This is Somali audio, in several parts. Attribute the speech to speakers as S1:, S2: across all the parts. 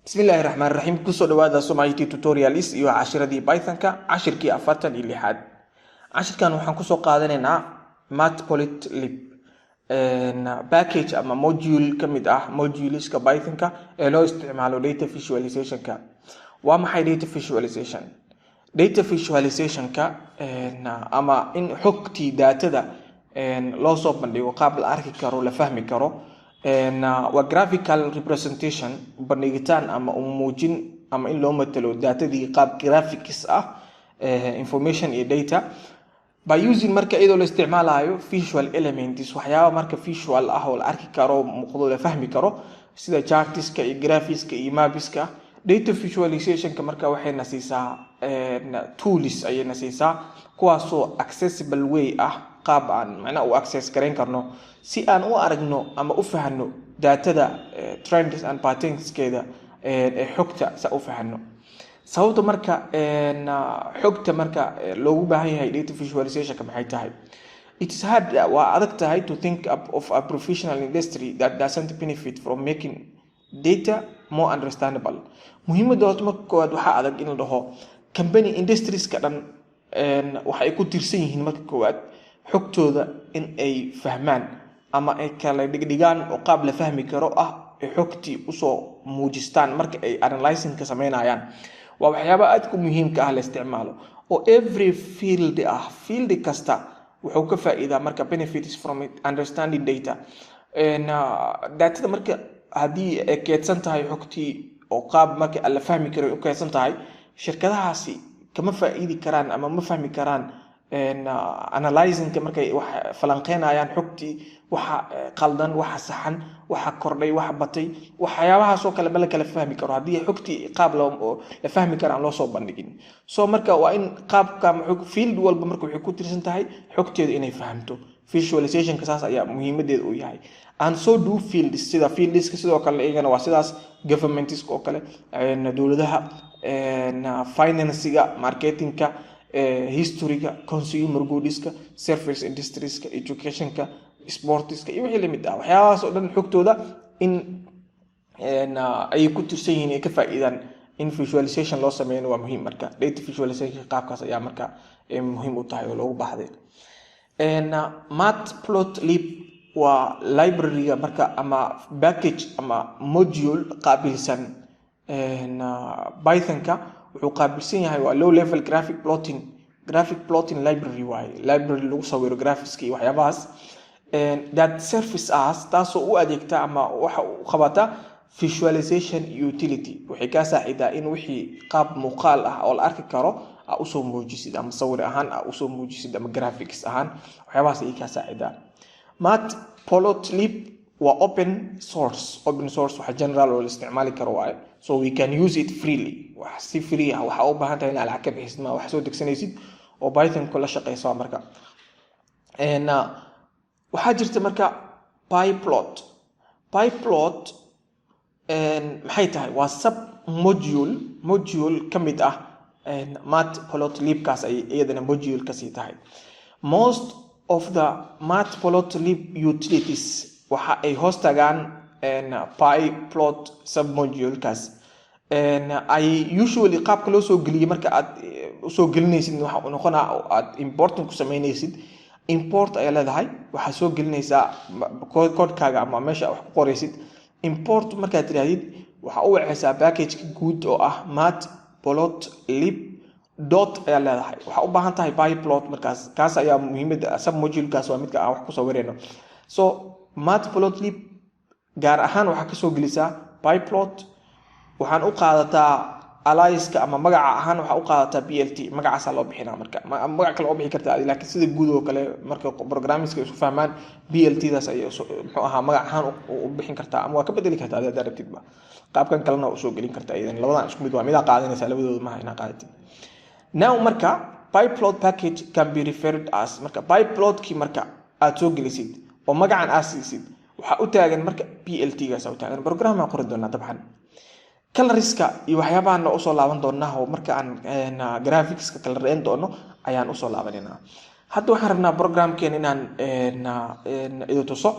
S1: بسم الله الرحمن الرحيم كسو دوادا سومايتي توتورياليس iyo cashiradii Python-ka cashirkii 46 cashirkan waxaan ku soo qaadanaynaa matplotlib package ama module kamid ah moduleska Python-ka ee loo isticmaalo data visualization-ka waa maxay data visualization-ka ama in xogtii datada loo soo bandhigo qaab la arki karo la fahmi karo waa graphical representation bandhigitaan ama muujin ama in loo matalo datadii qaab graphics ah information iyo data by using marka iyadoo la isticmaalayo visual elements waxyaabo marka visual ah oo la arki karo muuqdo la fahmi karo sida chartska iyo graphics iyo mapska data visualization-ka marka waxay nasiisaa tools ayay nasiisaa kuwaasoo accessible way ah qaab aan macna u access gareyn karno si aan u aragno ama u fahanno datada trends and patterns-keeda xogta sa u fahanno sababta marka xogta marka loogu baahan yahay data visualization-ka maxay tahay it is hard waa adag tahay to think of a professional industry that doesn't benefit from making data more understandable muhiimada marka koowaad waxa adag in la dhaho company industries ka dhan waxay ku tirsan yihiin marka koowaad xogtooda in ay fahmaan ama ay kala dhigdhigaan oo qaab la fahmi karo ah xogtii u soo muujistaan marka ay analyzing ka sameynayaan waa waxyaabo aad ku muhiimka ah la isticmaalo oo every field kasta wuxuu ka faa'iidaa marka benefits from it understanding data datada marka hadii ay keedsan tahay xogtii oo qaab marka la fahmi karo oo keedsan tahay shirkadahaasi kama faa'iidi karaan ama ma fahmi karaan analyzing markay wax falanqeynayaan xogtii waxa qaldan waxa saxan waxa kordhay waxa batay waxyaabahaas oo kale kala fahmi karo hadii xogtii qaab la fahmi karaan loo soo bandhigin soo marka waa in qaabka field walba marka waxay ku tirsan tahay xogteedu inay fahamto visualization-ka saas ayaa muhiimadeedu u yahay and so do fields sida fields sidoo kale iyagana waa sidaas governments oo kale dawladaha finance-ga marketing-ka history-ga consumer goods-ka service industries-ka education-ka sports-ka iyo wixii lamid ah waxyaabahaas oo dhan xogtooda in ay ku tirsan yihiin ay ka faa'iidaan in visualization loo sameeyo waa muhiim marka data visualization qaabkaas ayaa marka muhiim u tahay oo loogu baahday matplotlib waa library-ga marka ama package ama module qaabilsan Python-ka wuxuu qaabilsan yahay waa low level graphic plotting library library lagu sawiro graphics iyo waxyaabahaas that service as taasoo u adeegta ama waxa uu qabata visualization utility waxay ka saacidaa in wixii qaab muuqaal ah oo la arki karo u soo muujisid ama sawir ahaan u soo muujisid ama graphics ahaan waxyaabahaas ay ka saacidaa matplotlib waa open source waxa general oo la isticmaali karo so we can use it freely wax si free ah waxa u baahan tahay in aad ka bixisid ma wax soo degsanaysid oo Python ku la shaqeyso marka waxa jirta marka pyplot maxay tahay waa sub module kamid ah matplotlib-kaas ay iyadana module ka sii tahay most of the matplotlib utilities waxa ay hoos tagaan pyplot submodule-kaas ay usually qaabka loo soo geliyo marka aad u soo gelinaysid waxa uu noqonaa aad important ku sameynaysid import ay leedahay waxa soo gelinaysaa code-kaaga ama meesha wax ku qoraysid import marka tiraahid waxa uu wacaysaa package-ka guud oo ah matplotlib ayaa leedahay waxa u baahan tahay pyplot markaas kaas ayaa muhiimada submodule-kaas waa midka aan wax ku sawirayno so matplotlib gaar ahaan waxa ka soo gelisaa pyplot waxaan u qaadataa alias-ka ama magaca ahaan waxa u qaadataa plt magacaas loo bixinaa marka magac kale oo bixi kartaa laakiin sida guud oo kale marka programmers-ka isku fahmaan plt-daas ay muxuu ahaa magac ahaan u bixin kartaa ama waa ka bedeli kartaa aad aragtidba qaabkan kalena u soo gelin kartaa idan labadan isku mid waa mid qaadanaysa labadooda ma ina qaadatid now marka pyplot package can be referred as marka pyplot-ki marka aad soo gelisid oo magacan aad siisid waxa u taagan marka plt-gaas u taagan program aan qori doonaa dabcan colors-ka iyo waxyaabahan oo soo laaban doonaa oo marka aan graphics-ka kala reeyn doono ayaan u soo laabanayna hadda waxaan rabnaa program-keen inaan ido tuso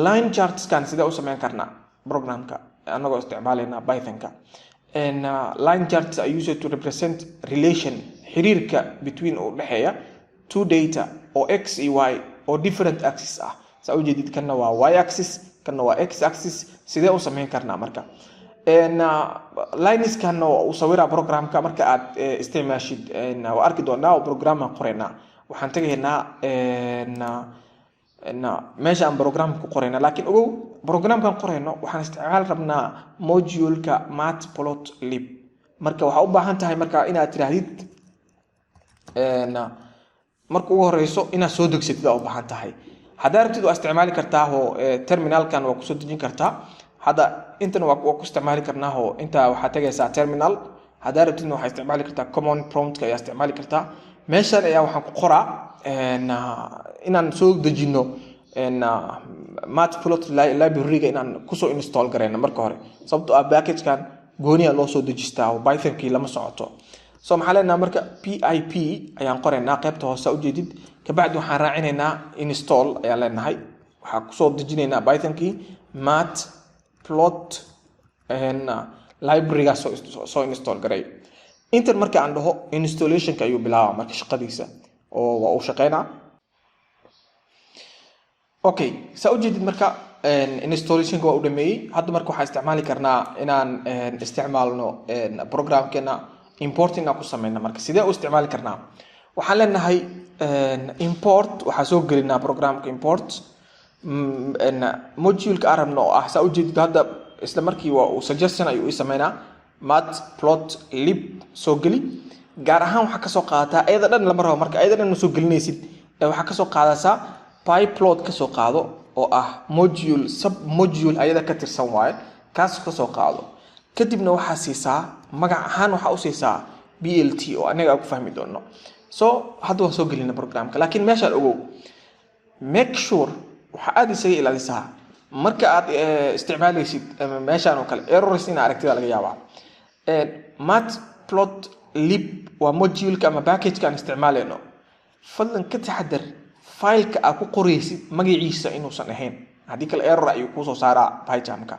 S1: line charts-kan sida u sameyn karnaa programka anagoo isticmaalayna Python-ka. Line charts are used to represent relation xiriirka between u dhaxeeya two data oo x iyo y oo different axis ah. Saa ujeedid kana waa y axis, kana waa x axis. Sidee u sameyn karnaa marka? Lines kana uu sawira programka marka aad isticmaashid waa arki doonaa oo programka qoreynaa. Waxaan tagaynaa meesha aan programka ku qoreyna, laakiin ogow programkan qoreyno waxaan isticmaal rabnaa module-ka matplotlib. marka waxa u baahan tahay marka inaad tiraahdid marka ugu horeyso inaad soo degsatid u baahan tahay. hadaa rabtid waa isticmaali kartaa oo terminalkan waa ku soo dejin kartaa. hada intan waa ku isticmaali karnaa oo inta waxa tagaysaa terminal. hadaa rabtid waxa isticmaali kartaa command prompt-ka ayaa isticmaali kartaa. meeshan ayaa waxaan ku qoraa inaan soo dejino matplotlib library-ga inaan ku soo install gareyno marka hore, sababtoo ah package-kan gooniya loo soo dejistaa oo Python-kii lama socoto. soo maxaa leenahay marka pip ayaan qoreynaa qaybta hoose u jeedid. kabacdi waxaan raacinaynaa install ayaan leenahay. waxaa ku soo dejinaynaa Python-kii matplot library-ga soo install garay. intan marka aan dhaho installation-ka ayuu bilaabaa marka shaqadiisa oo waa uu shaqeynaa. okay, saa u jeedid marka installation-ka waa u dhameeyay. hadda marka waxaan isticmaali karnaa inaan isticmaalno programkeena importing ku sameyna. marka sidee u isticmaali karnaa? waxaan leenahay import, waxaa soo gelinaa programka import module-ka arabna oo ah saa u jeedid hadda isla markii waa uu suggestion ayuu sameynaa matplotlib soo geli. gaar ahaan waxa ka soo qaadataa ayada dhan lama rabo, marka ayada dhan ma soo gelinaysid waxa ka soo qaadaysaa pyplot ka soo qaado oo ah module sub module ayada ka tirsan waaye, kaas ka soo qaado. kadibna waxaa siisaa magac ahaan waxa u siisaa blt oo anaga ku fahmi doono. so hadda waan soo gelina programka, laakiin meeshaan ogow make sure waxa aad isaga ilaalisaa marka aad isticmaalaysid meeshaan oo kale errors in aragtida laga yaabaa. matplotlib waa module-ka ama package-ka aan isticmaalayno. fadlan ka taxadar file-ka aad ku qoraysid magaciisa inuusan ahayn, haddii kale error ayuu ku soo saaraa Python-ka.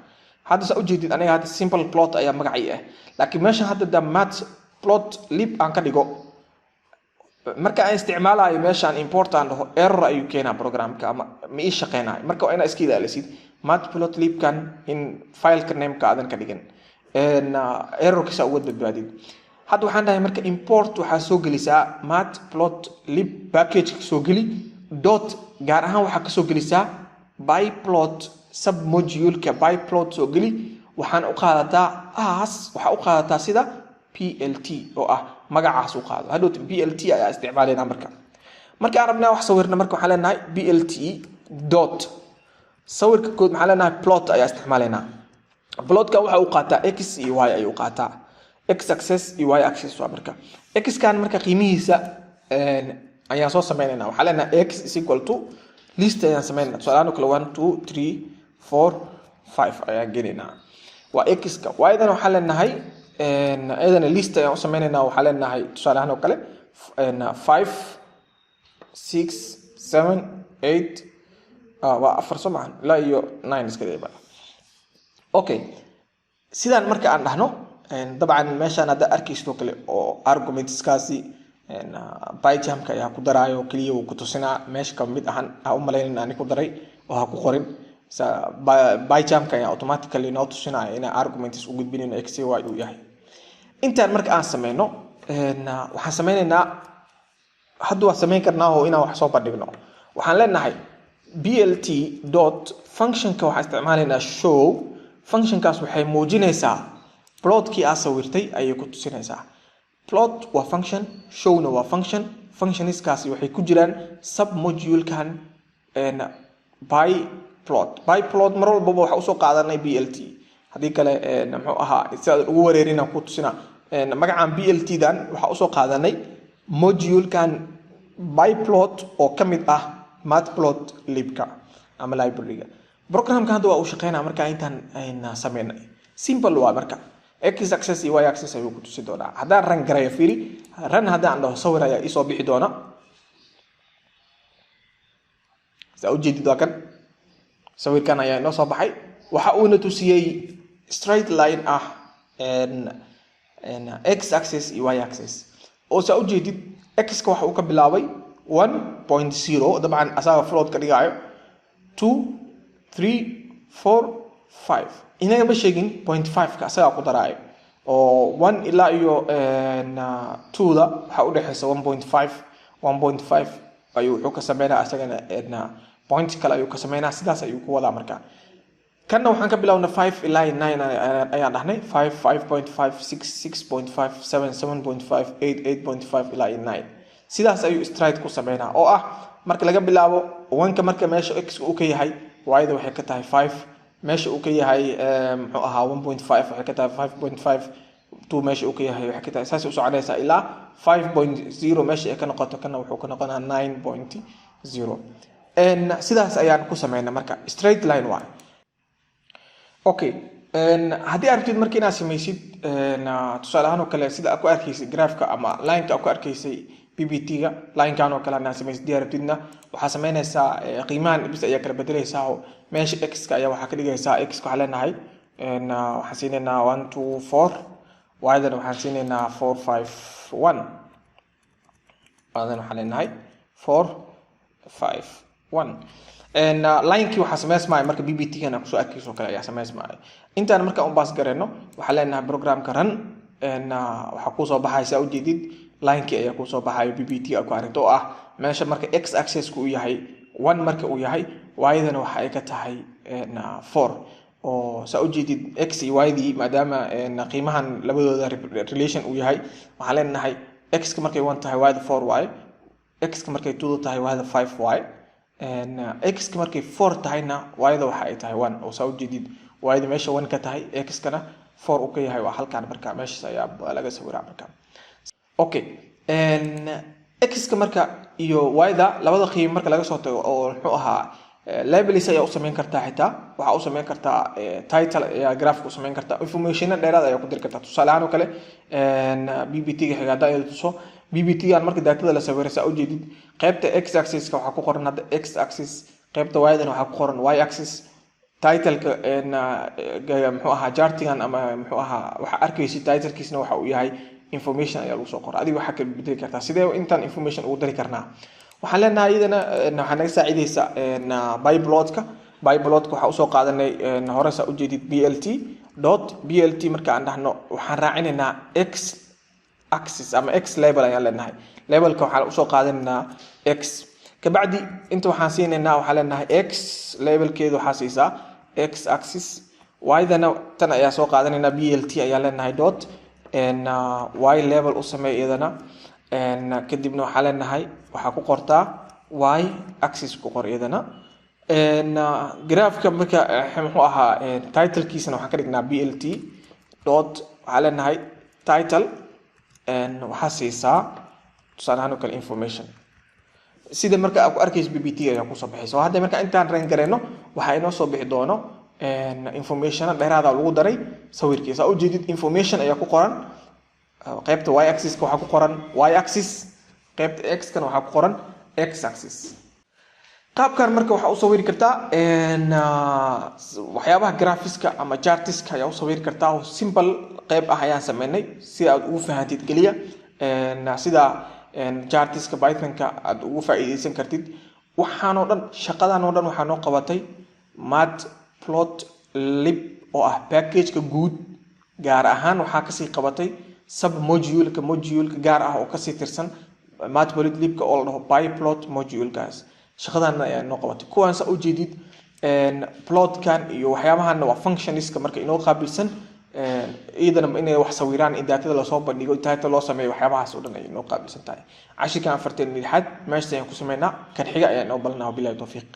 S1: hadda saa u jeedid aniga hadda simple plot ayaa magacii ah, laakiin meeshan hadda matplotlib aan ka dhigo marka aan isticmaalayo meeshaan import aan dhaho error ayuu keenaa programka ama ma ii shaqeynayo. marka waa inaad iska ilaalisid matplotlib-kan in file-ka name-ka aadan ka dhigin error-kiisa uga badbaadid. hadda waxaan dhahay marka import waxaa soo gelisaa matplotlib package-ka soo geli dot gaar ahaan waxaa ka soo gelisaa pyplot sub module-ka pyplot soo geli. waxaan u qaadataa waxa u qaadataa sida plt oo ah magacaas u qaado. hadhow plt ayaa isticmaalayna marka aan rabnaa wax sawirna marka waxaan leenahay plt dot sawirka kood maxaa leenahay plot ayaa isticmaalayna. plot-ka waxa uu qaataa x iyo y ayuu qaataa, x axis iyo y axis waa marka x-kan marka qiimihiisa ayaan soo sameynayna. waxaa leenahay x is equal to list ayaan sameynayna. tusaalahaan kale 1 2 3 4 5 ayaan gelinaa waa x-ka. y-dan waxaa leenahay ayadana list ayaan u sameynayna. waxaa leenahay tusaalahaan oo kale 5 6 7 8 waa afar soo maahan ilaa iyo 9 iska dayba. okay, sidaan marka aan dhahno dabcan meeshaan hadda arkaysid oo kale oo argumentskaasi Python-ka ayaa ku daraayo kaliya uu ku tusinaa meesha ka mid ahaan u malaynayna ani ku daray oo ha ku qorin. Python-ka ayaa automatically noo tusinaya in arguments u gudbinayno x y uu yahay. intaan marka aan sameyno waxaan sameynaynaa hadda waa sameyn karnaa oo inaan wax soo bandhigno. waxaan leenahay blt dot function-ka waxaan isticmaalaynaa show. function-kaas waxay muujinaysaa plot-kii aad sawirtay ayay ku tusinaysaa. plot waa function, showna waa function. functionskaasi waxay ku jiraan sub module-kan pyplot mar walbaba waxa usoo qaadanay blt. haddii kale muxuu ahaa si aad ugu wareerina ku tusina magacan blt-dan waxa usoo qaadanay module-kan pyplot oo ka mid ah matplotlib-ka ama library-ga. programka hadda waa uu shaqeynaa marka intaan sameynay simple waa marka x axis iyo y axis ayuu ku tusi doonaa. haddaan ran garayo fiiri ran haddaan dhaho sawir ayaa isoo bixi doona. saa u jeedid waa kan sawirkan ayaa inoo soo baxay. waxa uuna tusiyey straight line x axis iyo y axis oo saa ujeedid x ka waxa uu ka bilaabay 1.0 dabcan asaga float ka dhigayo 2 3 4 5 inaga ma sheegin 0.5 ka asaga ku daraayo oo 1 ilaa iyo 2 da waxa u dhaxaysa 1.5 ayuu wuxuu ka sameeynaa asagana point kale ayuu ka sameeynaa sidaas ayuu ku wadaa markaa kana waxaan ka bilawnaa 5 ilaa 9 ayaan dhahnay 5 5.5 6 6.5 7 7.5 8 8.5 ilaa 9 sidaas ayuu straight ku sameeynaa oo ah marka laga bilaabo 1ka marka meesha x uu ka yahay y-da waxay ka tahay 5 meesha uu ka yahay muxuu ahaa 1.5 waxay ka tahay 5.5 2 meesha uu ka yahay waxay ka tahay saas u soconaysa ilaa 5.0 meesha ay ka noqoto kana wuxuu ka noqonaa 9.0 sidaas ayaan ku sameeynaa marka straight line waa okay haddii aragtid markii inaad samaysid tusaale ahaan oo kale sida aad ku arkaysay graafka ama line-ka aad ku arkaysay PPT-ga line-kan oo kale inaad samaysid haddii aragtidna waxaa samaynaysaa qiimahan bis ayaa kala bedelaysaa oo meesha x-ka ayaa waxaa ka dhigaysaa x-ka waxaa leenahay waxaan siinaynaa 1 2 4 y-dana waxaan siinaynaa 4 5 1 y-dana waxaan leenahay 4 5 1 line-kii waxaa samaysmaya marka PPT-gana kusoo arkayso kale ayaa samaysmaya intaan marka un baas gareyno waxaa leenahay programka run waxaa kusoo baxaysa ujeedid line-kii ayaa kusoo baxayo PPT ku aragto oo ah meesha marka x axis-ku uu yahay 1 marka uu yahay y-dana waxa ay ka tahay 4 oo saa ujeedid x iyo y-dii maadaama qiimahan labadooda relation uu yahay waxaa leenahay x-ka markay 1 tahay y-da 4y x-ka markay 2 tahay y-da 5y x-ka markay 4 tahayna y-da waxa ay tahay 1 oo saa ujeedid y-da meesha 1 ka tahay x-kana 4 uu ka yahay waa halkaan marka meeshaas ayaa laga sawiraa marka okay x-ka marka iyo y-da labada qiimo marka laga soo tago oo muxuu ahaa labels ayaa u sameyn kartaa xitaa waxa u sameyn kartaa title ayaa graph u sameyn kartaa information dheeraad ayaa ku dir kartaa tusaale ahaan oo kale PPT-ga xigaada ay tuso PPT-gan marka daatada la sawiray saa ujeedid qaybta x axis-ka waxa ku qoran hadda x axis qaybta y-dana waxa ku qoran y axis title-ka muxuu ahaa chartigan ama muxuu ahaa waxa arkaysi title-kiisna waxa uu yahay information ayaa lagu soo qoray adiga waxa ka bedeli kartaa sidee intaan information ugu dari karnaa waxaan leenahay iyadana waxaa naga saacidaysa byplot-ka waxaa usoo qaadanay hore saa ujeedid blt marka aan dhahno waxaan raacinaynaa x axis ama x label ayaan leenahay labelka waxaan usoo qaadanaynaa x kabacdi inta waxaan siinaynaa waxaan leenahay x labelkeedu waxaa siisaa x axis y-dana tan ayaa soo qaadanaynaa blt ayaan leenahay dot y level u sameey iyadana kadibna waxaa leenahay waxaa ku qortaa y axis ku qor iyadana graafka marka muxuu ahaa title-kiisana waxaan ka dhignaa blt dot waxaa leenahay title waxaa siisaa tusaale ahaan oo kale information sida marka aad ku arkayso PPT ayaa kusoo baxaysa hadda marka intaan rayn gareyno waxaa inoo soo bixi doono information dheeraad lagu daray sawirkiisa ujeedid information ayaa ku qoran qaybta y axis ka waxa ku qoran y axis qaybta x kana waxa ku qoran x axis qaabkan marka waxa u sawiri kartaa waxyaabaha graphics-ka ama charts-ka ayaa u sawiri kartaa oo simple qayb ah ayaan sameynay si aad ugu fahantid kaliya sida charts-ka Python-ka aad ugu faa'iideysan kartid waxaan oo dhan shaqadan oo dhan waxaan oo qabatay matplotlib oo ah package-ka guud gaar ahaan waxa ka sii qabatay sub module-ka gaar ah oo ka sii tirsan matplotlib-ka oo la dhaho pyplot module-kaas shaqadan ayaa noo qabatay kuwaan sa u jeedid plot-kan iyo waxyaabahan waa functions-ka marka inoo qaabilsan iyadana inay wax sawiraan in daatada la soo bandhigo daatada loo sameeyo waxyaabahaas oo dhan ay noo qaabilsan tahay cashirkan 46 meesha ayaan ku sameynaa kan xiga ayaan noo balnaa bilaay tawfiiq